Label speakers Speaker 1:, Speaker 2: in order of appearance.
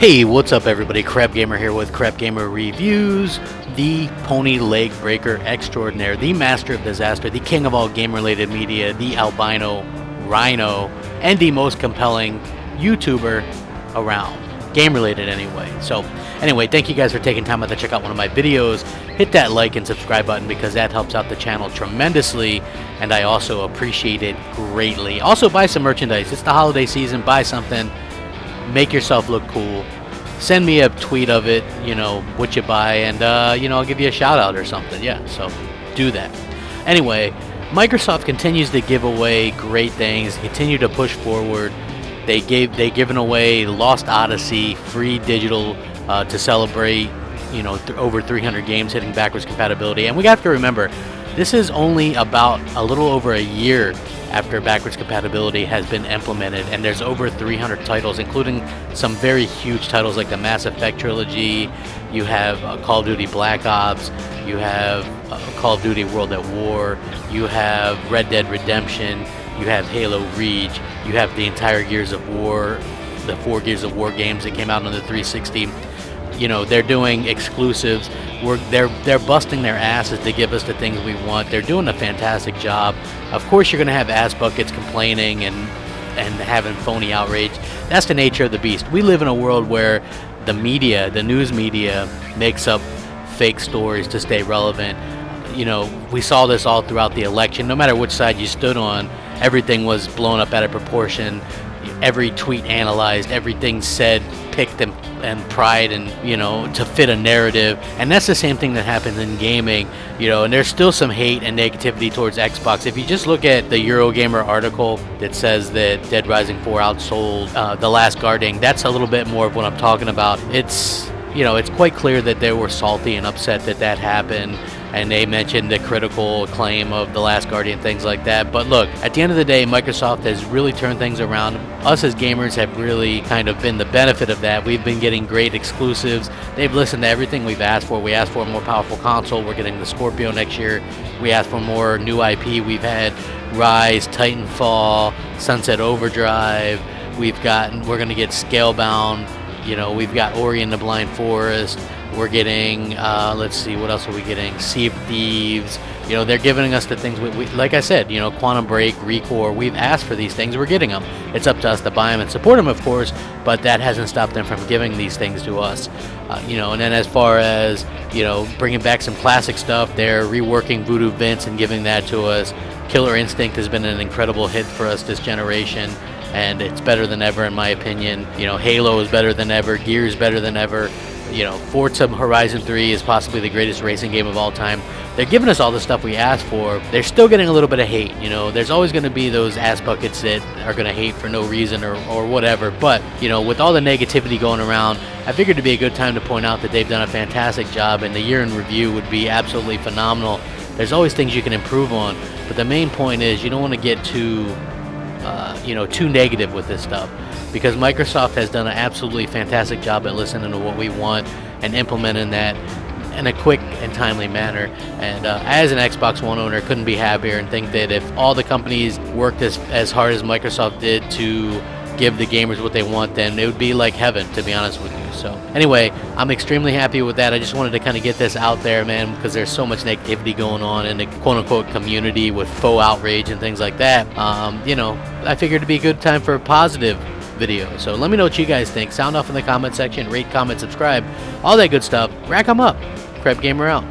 Speaker 1: Hey, what's up everybody? Crapgamer here with Crapgamer Reviews, the pony leg breaker extraordinaire, the master of disaster, the king of all game-related media, the albino rhino, and the most compelling YouTuber around. Game-related anyway. So, anyway, thank you guys for taking time out to check out one of my videos. Hit that like and subscribe button because that helps out the channel tremendously, and I also appreciate it greatly. Also, buy some merchandise. It's the holiday season. Buy something. Make yourself look cool. Send me a tweet of it, you know, what you buy, and, you know, I'll give you a shout out or something. Yeah, so do that. Anyway, Microsoft continues to give away great things, continue to push forward. They've given away Lost Odyssey, free digital to celebrate, you know, over 300 games hitting backwards compatibility. And we have to remember, this is only about a little over a year after backwards compatibility has been implemented, and there's over 300 titles, including some very huge titles like the Mass Effect trilogy. You have Call of Duty Black Ops, you have Call of Duty World at War, you have Red Dead Redemption, you have Halo Reach, you have the entire Gears of War, the 4 Gears of War games that came out on the 360. You know, they're doing exclusives. They're busting their asses to give us the things we want. They're doing a fantastic job. Of course, you're going to have ass buckets complaining and having phony outrage. That's the nature of the beast. We live in a world where the media, the news media, makes up fake stories to stay relevant. You know, we saw this all throughout the election. No matter which side you stood on, everything was blown up out of proportion. Every tweet analyzed, everything said, picked and pried, and, you know, to fit a narrative. And that's the same thing that happens in gaming, you know, and there's still some hate and negativity towards Xbox. If you just look at the Eurogamer article that says that Dead Rising 4 outsold The Last Guardian, that's a little bit more of what I'm talking about. It's, you know, it's quite clear that they were salty and upset that that happened, and they mentioned the critical acclaim of The Last Guardian, things like that. But look, at the end of the day, Microsoft has really turned things around. Us as gamers have really kind of been the benefit of that. We've been getting great exclusives. They've listened to everything we've asked for. We asked for a more powerful console. We're getting the Scorpio next year. We asked for more new IP. We've had Rise, Titanfall, Sunset Overdrive. We're going to get Scalebound. You know, we've got Ori and the Blind Forest. We're getting, let's see, what else are we getting? Sea of Thieves. You know, they're giving us the things, we like I said, you know, Quantum Break, Recore. We've asked for these things. We're getting them. It's up to us to buy them and support them, of course, but that hasn't stopped them from giving these things to us. You know, and then as far as, you know, bringing back some classic stuff, they're reworking Voodoo Vince and giving that to us. Killer Instinct has been an incredible hit for us this generation, and it's better than ever in my opinion. You know, Halo is better than ever. Gears better than ever. You know, Forza Horizon 3 is possibly the greatest racing game of all time. They're giving us all the stuff we asked for. They're still getting a little bit of hate. You know, there's always going to be those ass buckets that are going to hate for no reason or whatever. But, you know, with all the negativity going around, I figured it'd be a good time to point out that they've done a fantastic job, and the year in review would be absolutely phenomenal. There's always things you can improve on, but the main point is you don't want to get too, you know, too negative with this stuff, because Microsoft has done an absolutely fantastic job at listening to what we want and implementing that in a quick and timely manner. And as an Xbox One owner, couldn't be happier, and think that if all the companies worked as hard as Microsoft did to give the gamers what they want, then it would be like heaven, to be honest with you. So anyway, I'm extremely happy with that. I just wanted to kind of get this out there, man, because there's so much negativity going on in the quote-unquote community with faux outrage and things like that. You know, I figured it'd be a good time for a positive video. So let me know what you guys think. Sound off in the comment section. Rate, comment, subscribe, all that good stuff. Rack 'em up. Crapgamer out.